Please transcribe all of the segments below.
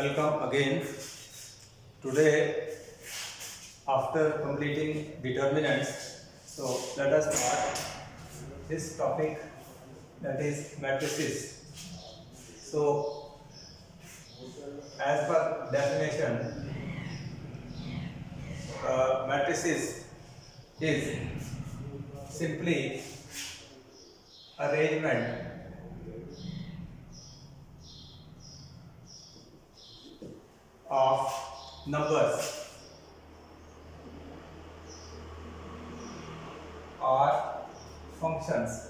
Welcome again. Today, after completing determinants, so let us start this topic, that is matrices. So, as per definition, matrices is simply arrangement of numbers or functions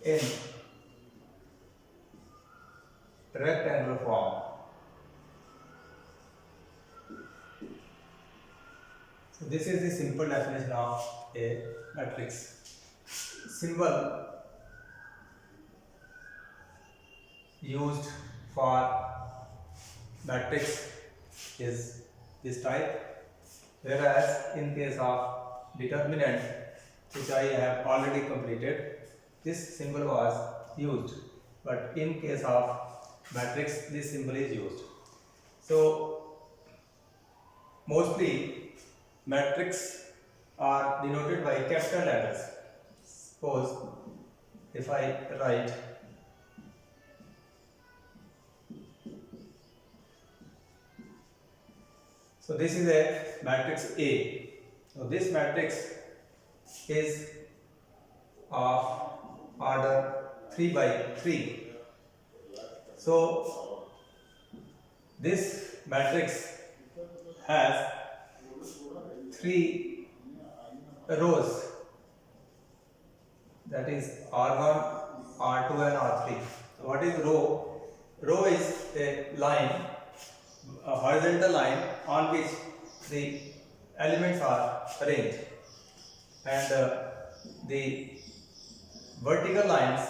in rectangular form. So this is the simple definition of a matrix. Symbol used for matrix is this type, whereas in case of determinant, which I have already completed, this symbol was used, but in case of matrix this symbol is used. So mostly matrix are denoted by capital letters. Suppose if I write so this is a matrix A. So this matrix is of order 3 by 3. So this matrix has 3 rows, that is R1, R2 and R3. What is row? Row is a line, a horizontal line on which the elements are arranged, and the vertical lines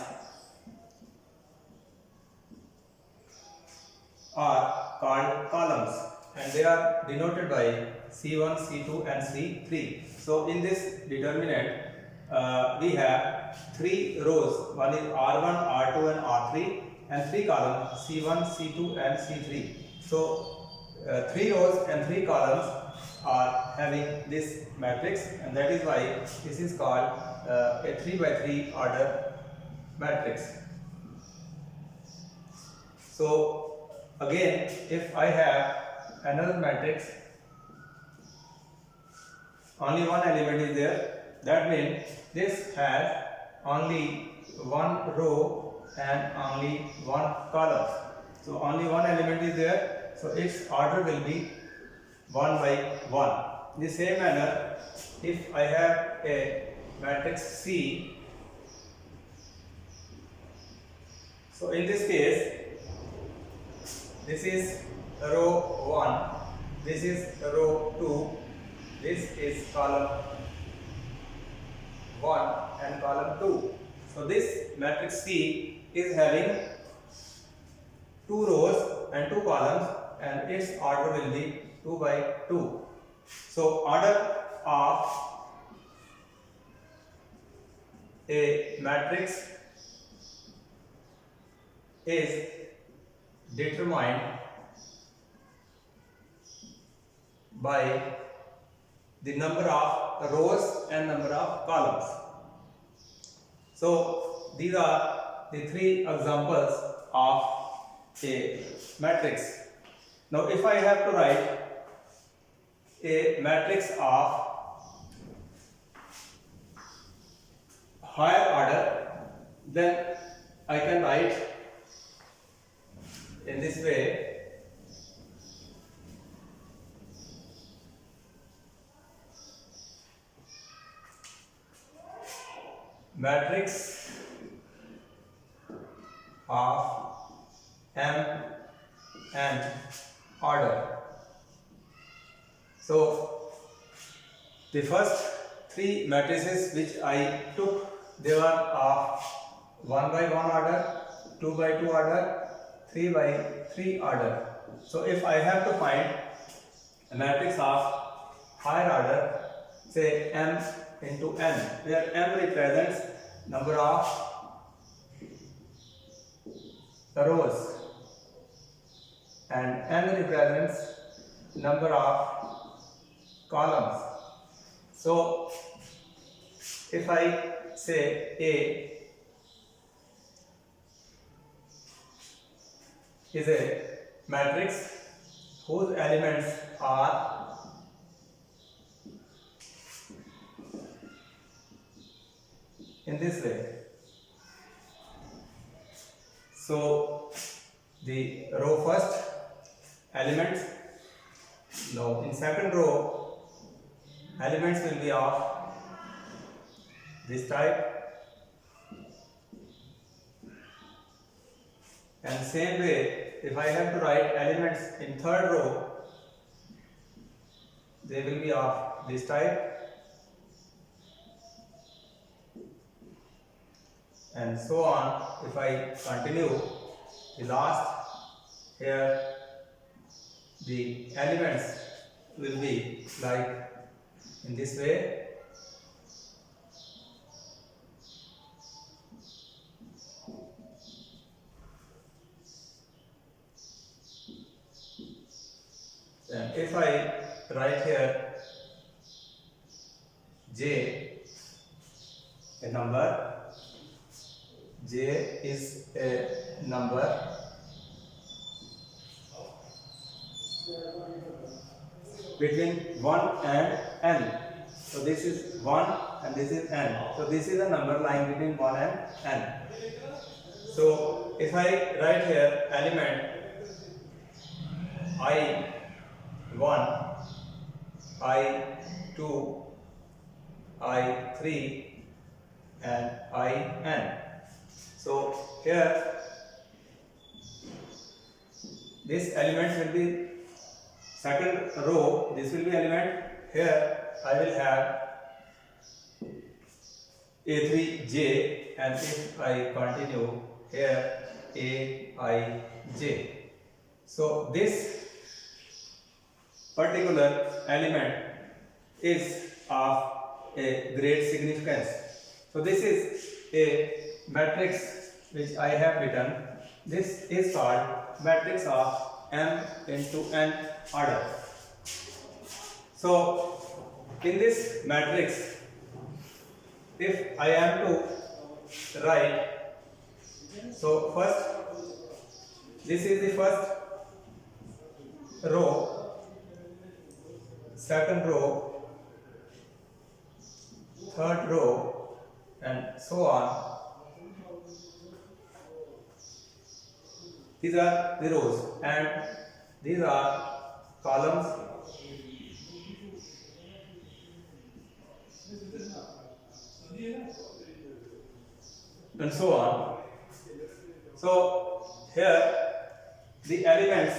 are called columns, and they are denoted by C1, C2 and C3. So in this determinant we have 3 rows, one is R1, R2 and R3, and 3 columns C1, C2 and C3. So 3 rows and 3 columns are having this matrix, and that is why this is called a 3 by 3 order matrix. So again, if I have another matrix, only one element is there, that means this has only one row and only one column. So only one element is there, so its order will be 1 by 1. In the same manner, if I have a matrix C, so in this case, this is row 1, this is row 2, this is column 1 and column 2. So this matrix C is having 2 rows and 2 columns, and its order will be 2 by 2. So order of a matrix is determined by the number of rows and number of columns. So these are the 3 examples of a matrix. Now if I have to write a matrix of higher order, then I can write in this way: matrix of M and order. So the first 3 matrices which I took, they were of 1 by 1 order, 2 by 2 order, 3 by 3 order. So if I have to find a matrix of higher order, say M into N, where M represents number of rows and n represents number of columns. So if I say A is a matrix whose elements are in this way. So the row first elements, no, in second row elements will be of this type, and same way if I have to write elements in third row, they will be of this type, and so on. If I continue the last, here the elements will be like in this way. And if I write here J, a number, J is a number between 1 and n. So this is 1 and this is n. So this is a number lying between 1 and n. So if I write here element I1, I2, I3 and In. So here this element will be second row, this will be element, here I will have A3J, and if I continue here Aij. So this particular element is of a great significance. So this is a matrix which I have written. This is called matrix of m into n order. So in this matrix, if I am to write, so first this is the first row, second row, third row, and so on. These are the rows and these are columns. And so on. So here the elements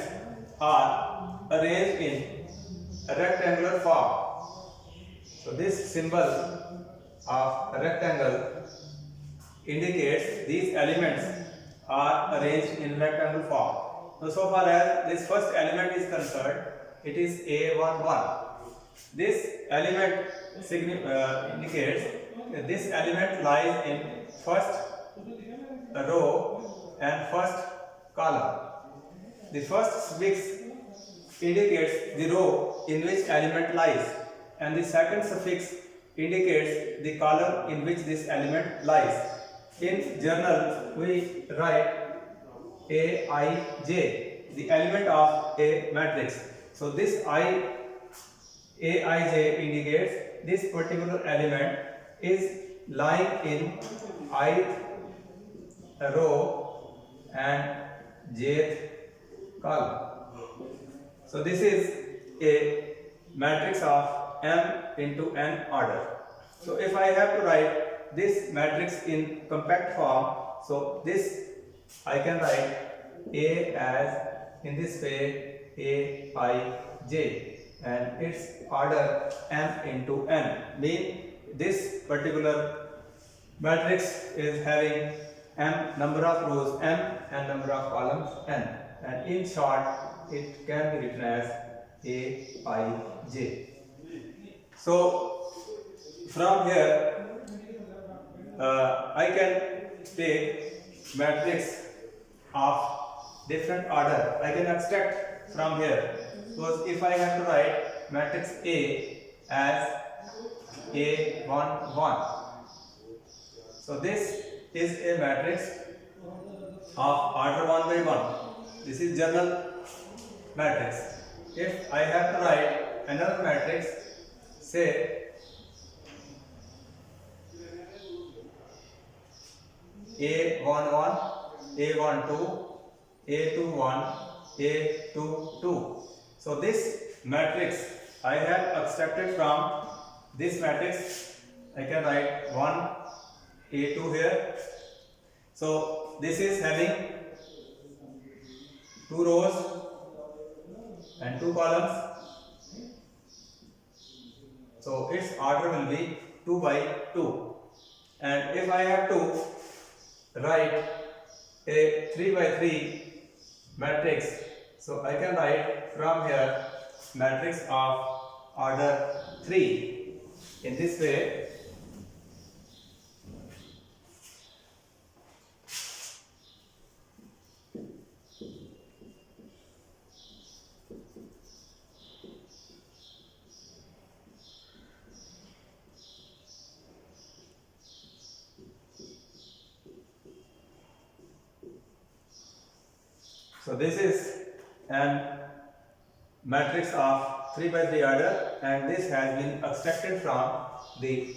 are arranged in a rectangular form. So this symbol of a rectangle indicates these elements are arranged in rectangular form. So far as this first element is concerned, it is A11. This element indicates that this element lies in first row and first column. The first suffix indicates the row in which element lies, and the second suffix indicates the column in which this element lies. In journal, we write Aij, the element of a matrix. So this Aij indicates this particular element is lying in ith row and jth column. So this is a matrix of m into n order. So if I have to write this matrix in compact form, so this I can write A as in this way Aij, and its order m into n, mean this particular matrix is having m number of rows m and number of columns n, and in short it can be written as Aij. So from here I can take matrix of different order, I can extract from here. Suppose if I have to write matrix A as A1 1, so this is a matrix of order 1 by 1. This is general matrix. If I have to write another matrix, say A11, A12, A21, A22. So this matrix I have abstracted from this matrix. I can write 1, A2 here. So this is having 2 rows and 2 columns. So its order will be 2 by 2. And if I have to write a 3 by 3 matrix, so I can write from here matrix of order 3 in this way. So this is an matrix of 3 by 3 order, and this has been extracted from the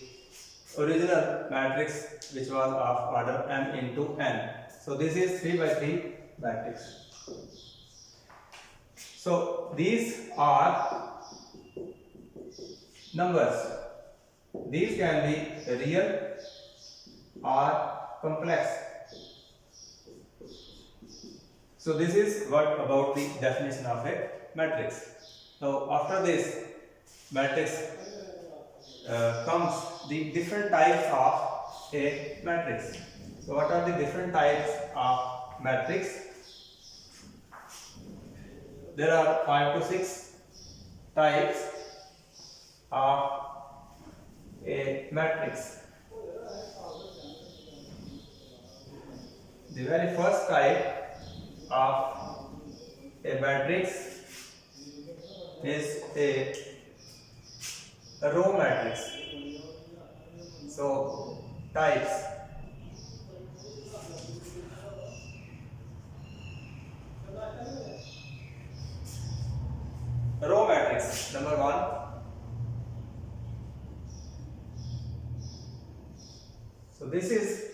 original matrix which was of order m into n. So this is 3 by 3 matrix. So these are numbers. These can be real or complex. So this is what about the definition of a matrix. So after this matrix comes the different types of a matrix. So what are the different types of matrix? There are 5 to 6 types of a matrix. The very first type of a matrix is a row matrix. So types: row matrix number 1. So this is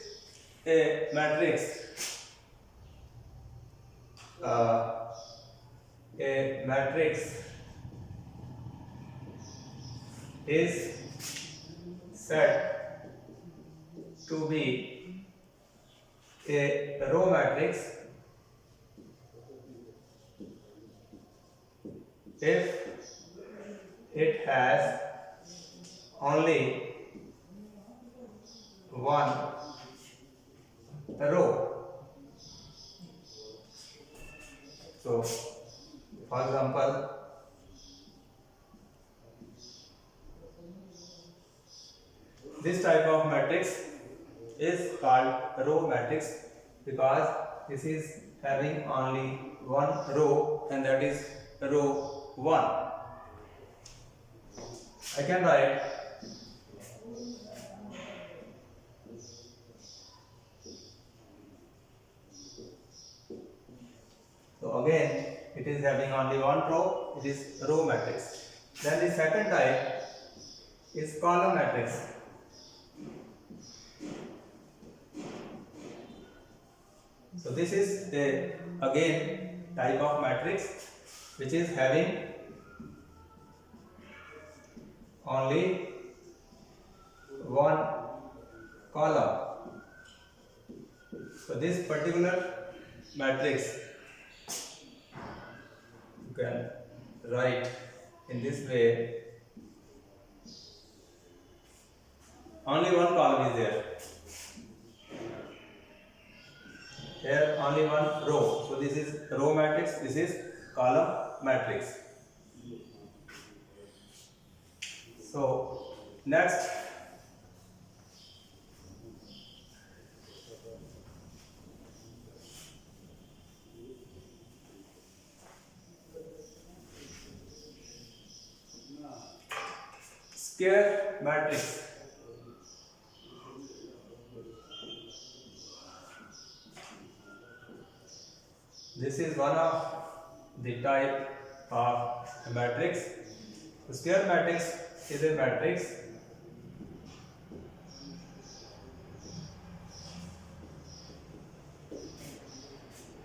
a matrix. A matrix is said to be a row matrix if it has only one row. So, for example, this type of matrix is called row matrix because this is having only one row, and that is row 1. I can write so again it is having only one row, it is row matrix. Then the second type is column matrix. So this is a again type of matrix which is having only one column. So this particular matrix you can write in this way. Only one column is there. Here only one row. So this is row matrix, this is column matrix. So next, square matrix. This is one of the type of a matrix. The square matrix is a matrix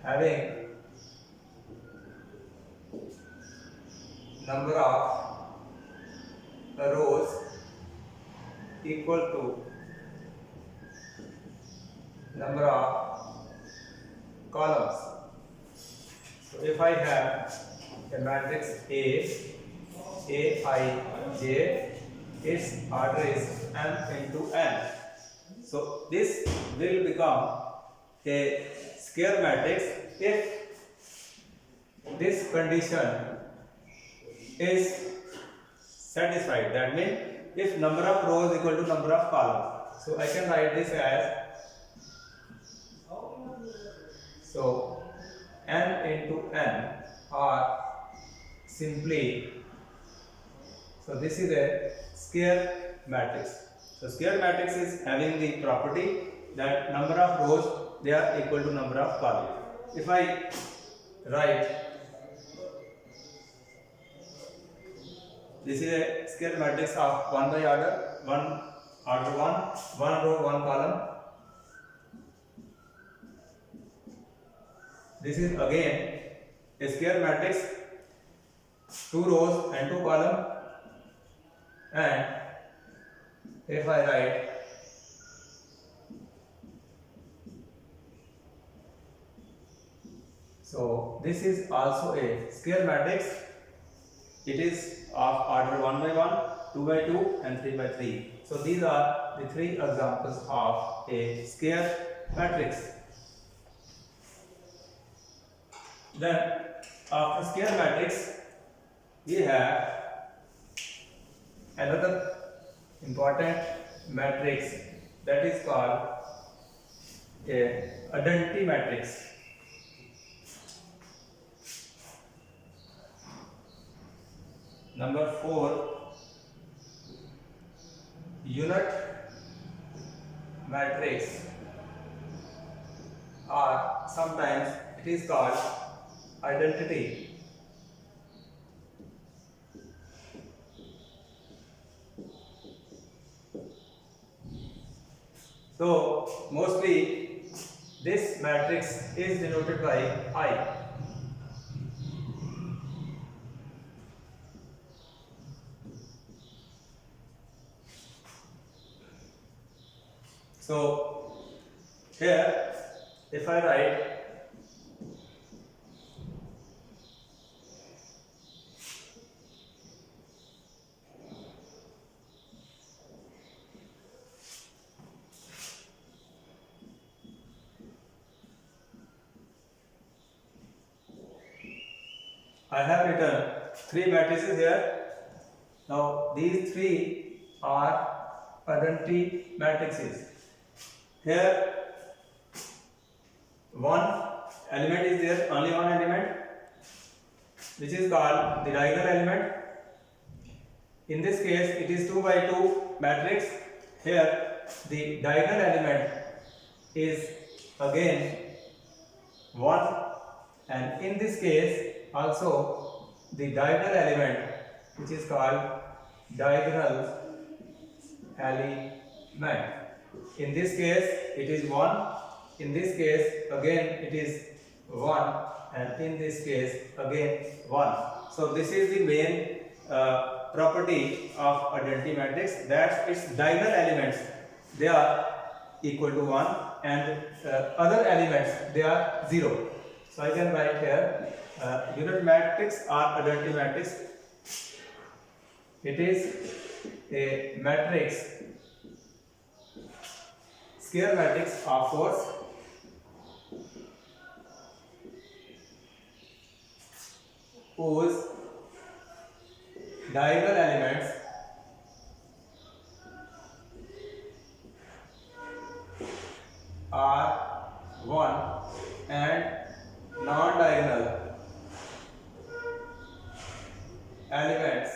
having number of rows equal to number of columns. So if I have a matrix Aij, its order is m into n. So this will become a square matrix if this condition is satisfied. That means if number of rows equal to number of columns. So I can write this as n into n, or simply, so this is a square matrix. So square matrix is having the property that number of rows, they are equal to number of columns. If I write, this is a square matrix of 1 by order, 1 row, 1 column. This is again a square matrix, 2 rows and 2 columns. And if I write so this is also a square matrix. It is of order 1 by 1, 2 by 2 and 3 by 3. So these are the 3 examples of a square matrix. Then after square matrix we have another important matrix, that is called a identity matrix. Number 4, unit matrix, or sometimes it is called identity. So mostly this matrix is denoted by I. So here if I write I have written 3 matrices here. Now these 3 are identity matrices. Here one element is there, only one element, which is called the diagonal element. In this case it is 2 by 2 matrix. Here the diagonal element is again 1, and in this case also the diagonal element, which is called diagonal element. In this case it is 1, in this case again it is 1, and in this case again 1. So this is the main property of identity matrix, that its diagonal elements, they are equal to 1, and other elements, they are 0. So I can write here unit matrix or identity matrix. It is a matrix, square matrix of force whose diagonal elements are 1 and non-diagonal elements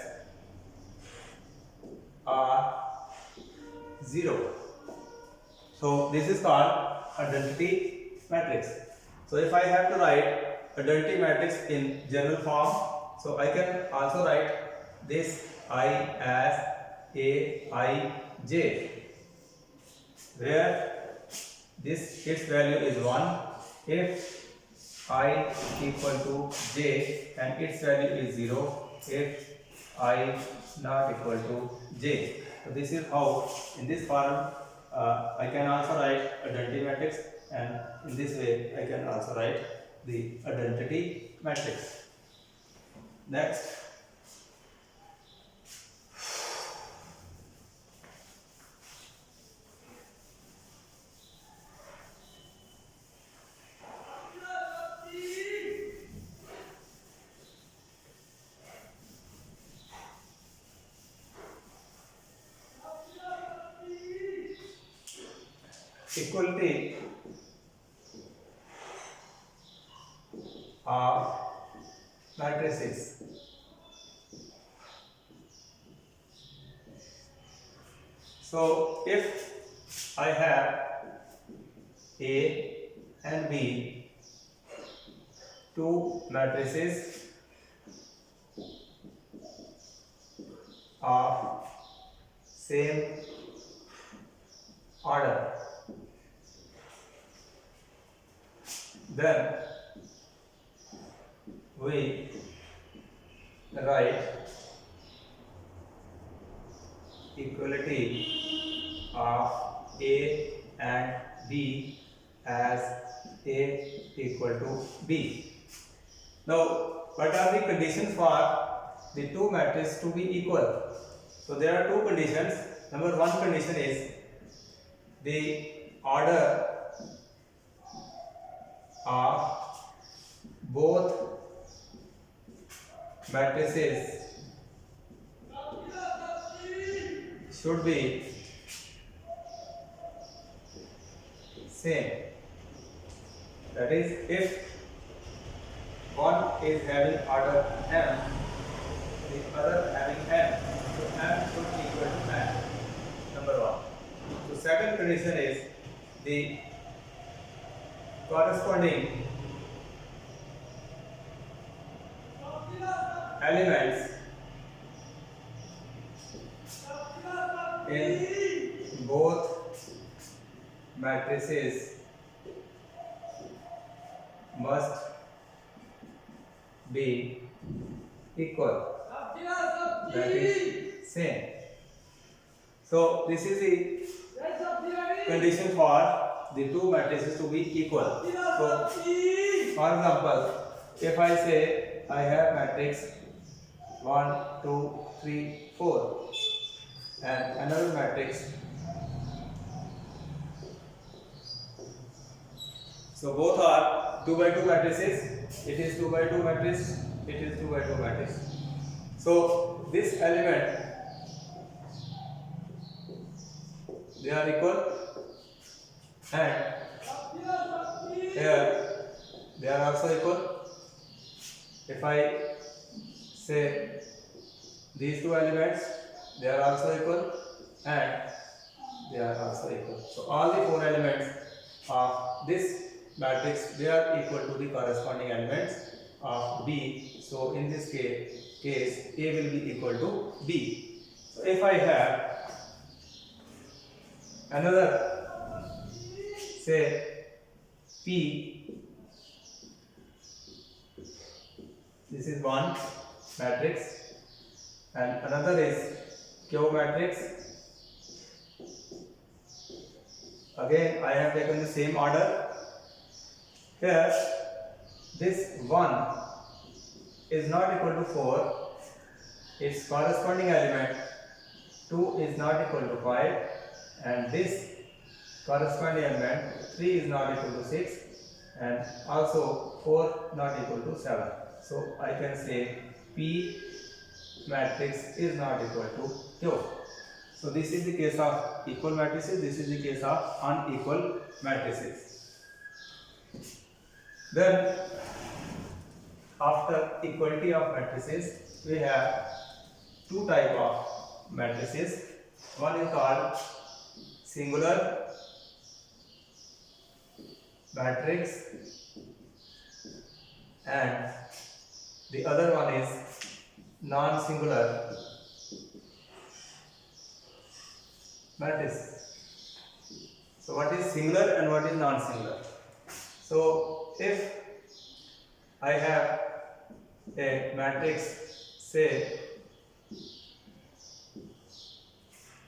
are So this is called identity matrix. So if I have to write identity matrix in general form, so I can also write this I as Aij, where this its value is 1 if I equal to j and its value is 0 if I not equal to j. So this is how in this form I can also write identity matrix, and in this way I can also write the identity matrix. Next, equality of matrices. So if I have A and B, two matrices of same order, then we write equality of A and B as A equal to B. Now, what are the conditions for the two matrices to be equal? So there are two conditions. Number one condition is the order of both matrices should be same. That is, if one is having order m, the other having n, so m should equal to n. Number one. So second condition is the corresponding elements in both matrices must be equal. That is same. So this is the condition for the two matrices to be equal. So for example, if I say I have matrix 1, 2, 3, 4 and another matrix, so both are 2 by 2 matrices, it is 2 by 2 matrix, it is 2 by 2 matrix. So this element, they are equal, and here they are also equal. If I say these two elements, they are also equal and they are also equal. So all the four elements of this matrix, they are equal to the corresponding elements of B. So in this case A will be equal to B. So if I have another, say P, this is one matrix and another is Q matrix. Again I have taken the same order. Here this 1 is not equal to 4, its corresponding element 2 is not equal to 5, and this corresponding element 3 is not equal to 6, and also 4 not equal to 7. So I can say P matrix is not equal to Q. So this is the case of equal matrices, this is the case of unequal matrices. Then after equality of matrices, we have two type of matrices. One is called singular matrix and the other one is non-singular matrix. So what is singular and what is non-singular? So if I have a matrix, say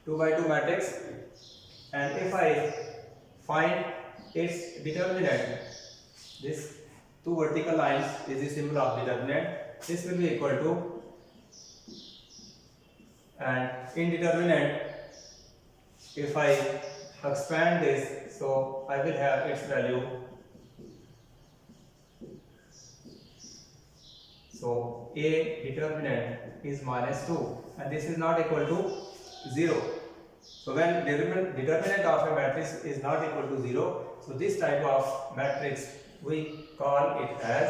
2 by 2 matrix, and if I find its determinant, this two vertical lines is the symbol of determinant, this will be equal to, and in determinant if I expand this, so I will have its value, so A determinant is -2 and this is not equal to 0. So when determinant of a matrix is not equal to 0, so this type of matrix we call it as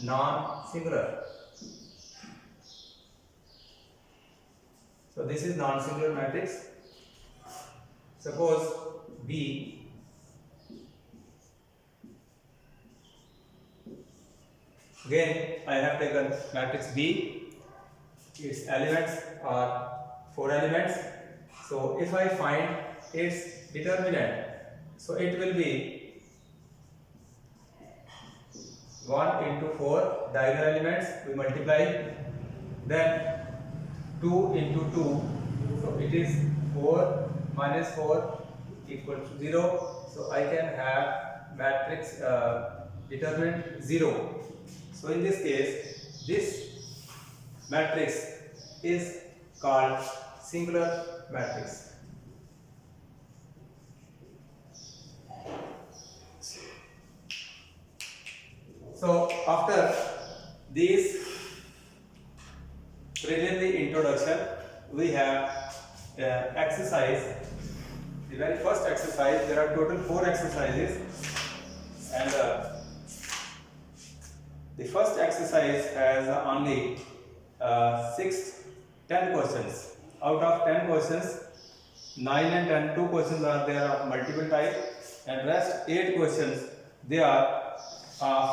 non-singular. So this is non-singular matrix. Suppose B again I have taken matrix B, its elements are 4 elements. So if I find its determinant, so it will be 1 into 4 diagonal elements we multiply, then 2 into 2, so it is 4 minus 4 equal to 0. So I can have matrix determinant 0. So in this case, this matrix is called singular matrix. So after this preliminary introduction, we have exercise. The very first exercise, there are total 4 exercises, and the first exercise has only 10 questions. Out of 10 questions, 9 and 10, 2 questions are there of multiple type, and rest 8 questions they are of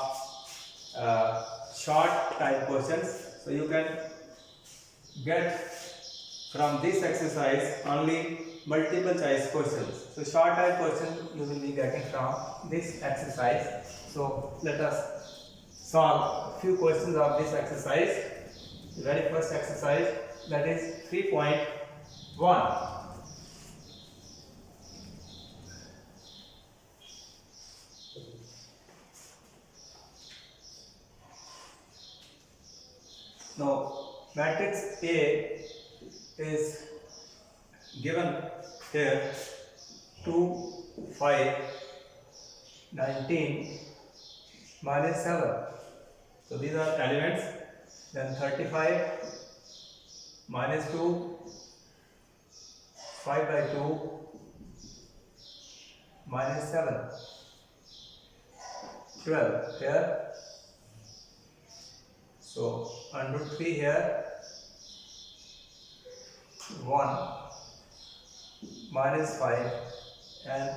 short type questions. So you can get from this exercise only multiple choice questions. So short type questions you will be getting from this exercise. So let us solve a few questions of this exercise. The very first exercise, that is 3.1. Now matrix A is given here 2, 5, 19, minus 7. So these are elements. Then 35 minus 2, 5 by 2, minus 7, 12 here. So under 3 here, 1, minus 5 and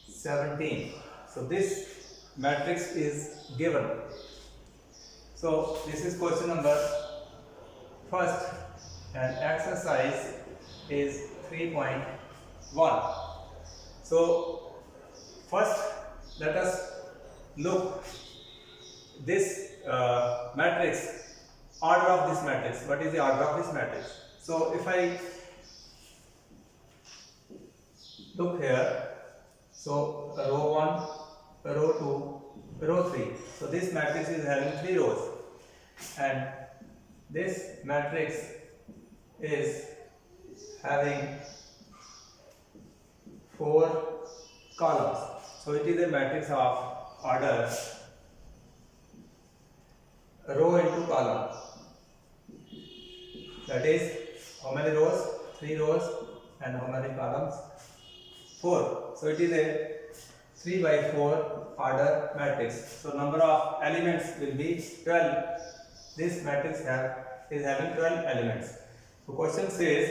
17. So this matrix is given. So this is question number first, and exercise is 3.1. So first let us look this matrix, order of this matrix. What is the order of this matrix? So if I look here, so row 1, row 2, row 3. So this matrix is having 3 rows, and this matrix is having 4 columns. So it is a matrix of order row into column. That is, how many rows? 3 rows. And how many columns? 4. So it is a 3 by 4 order matrix. So number of elements will be 12. This matrix is having 12 elements. So question says,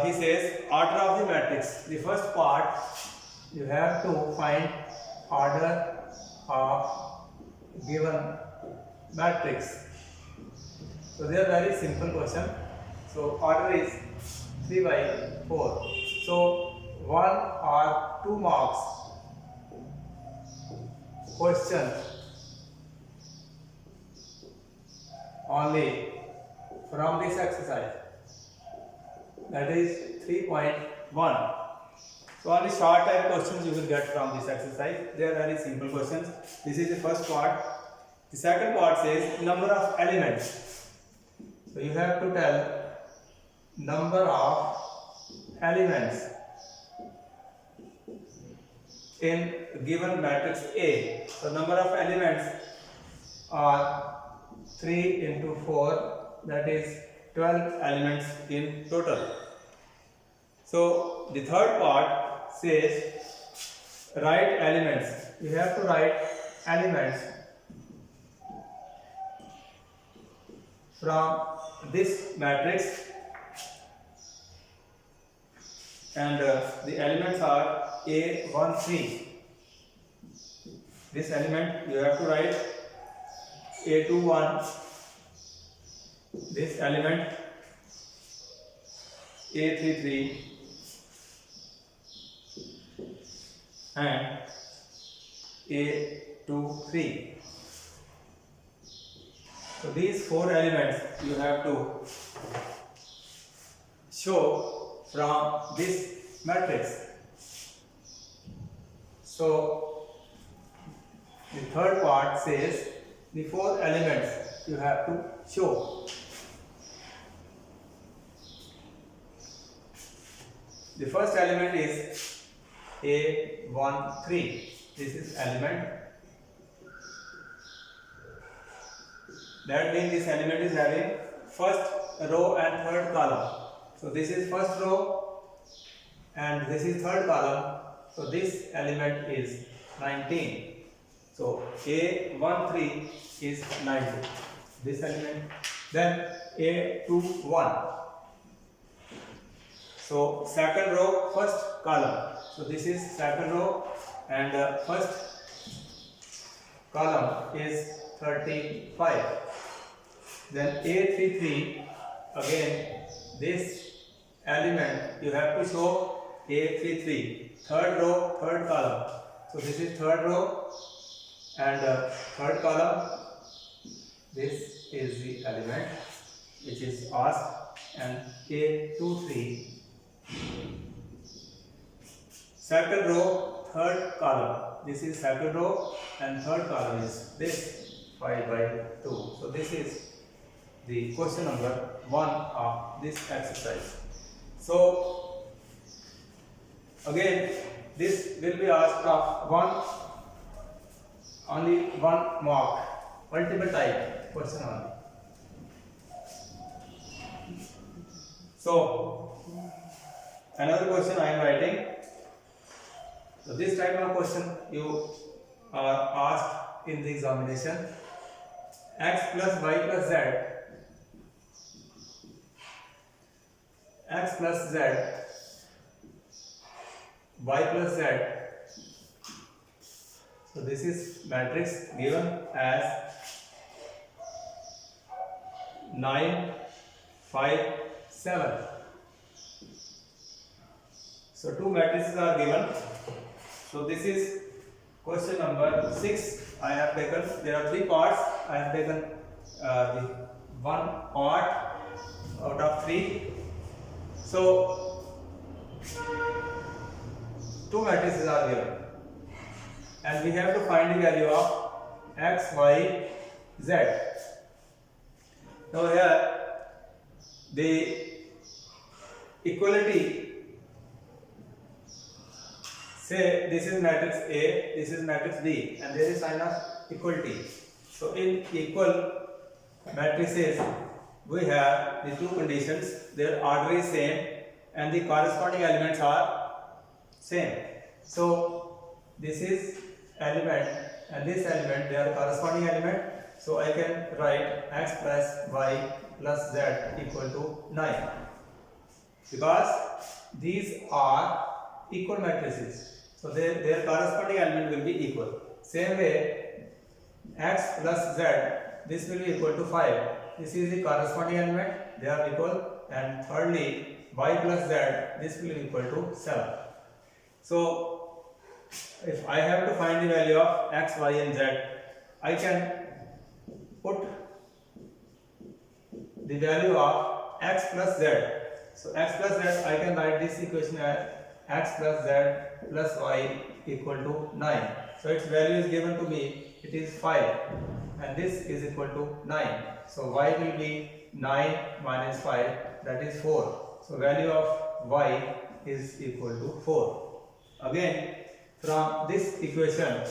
he says order of the matrix. The first part you have to find order of given matrix. So they are very simple question. So order is 3 by 4. So 1 or 2 marks question only from this exercise, that is 3.1. So only short type questions you will get from this exercise. They are very simple questions. This is the first part. The second part says number of elements. So you have to tell number of elements in given matrix A. So number of elements are 3 into 4, that is 12 elements in total. So the third part says write elements. You have to write elements from this matrix, and the elements are A13. This element you have to write A21. This element A33 and A23. So these 4 elements you have to show from this matrix. So the third part says the 4 elements you have to show. The first element is A13. This is element. That means this element is having first row and third column. So this is first row and this is third column. So this element is 19. So A13 is 19. This element. Then A21. So second row, first column. So this is second row and first column is 35. Then A33, again this element you have to show A33, third row, third column. So this is third row and third column. This is the element which is asked, and A23, second row, third column. This is second row and third column is this 5 by 2. So this is the question number 1 of this exercise. So again this will be asked of only one mark, multiple type question only. So another question I am writing. So this type of question you are asked in the examination. X plus y plus z, x plus z, y plus z. So this is matrix given as 9, 5, 7. So two matrices are given. So this is question number 6. I have taken, there are 3 parts. I have taken the one part out of 3. So two matrices are given, and we have to find the value of x, y, z. Now here the equality, say this is matrix A, this is matrix B, and there is sign of equality. So in equal matrices we have the two conditions, their order is same and the corresponding elements are same. So this is element and this element, they are corresponding element. So I can write x plus y plus z equal to 9, because these are equal matrices. So their corresponding element will be equal. Same way, x plus z, this will be equal to 5. This is the corresponding element, they are equal. And thirdly, y plus z, this will be equal to 7. So if I have to find the value of x, y and z, I can put the value of x plus z. So x plus z, I can write this equation as x plus z plus y equal to 9. So its value is given to me, it is 5, and this is equal to 9. So y will be 9 minus 5, that is 4. So value of y is equal to 4. Again, from this equation,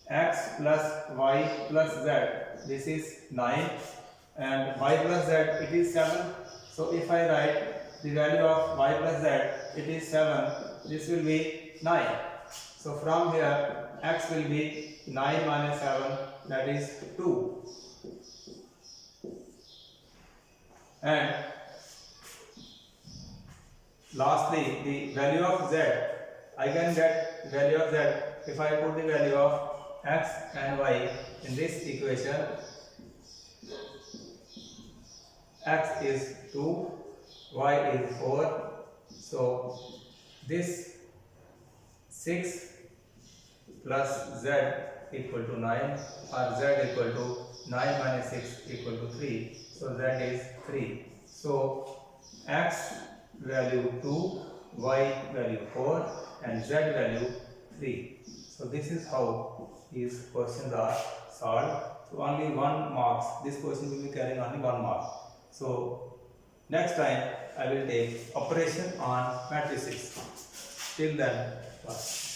x plus y plus z, this is 9, and y plus z, it is 7. So if I write the value of y plus z, it is 7, this will be 9. So from here, x will be 9 minus 7, that is 2. And lastly, the value of z, I can get value of z if I put the value of x and y in this equation. X is 2, y is 4. So this 6 plus z equal to 9, or z equal to 9 minus 6 equal to 3. So z is 3. So x value 2, y value 4, and z value 3. So this is how these questions are solved. So only 1 marks. This question will be carrying only 1 mark. So next time I will take operation on matrices. Till then, bye.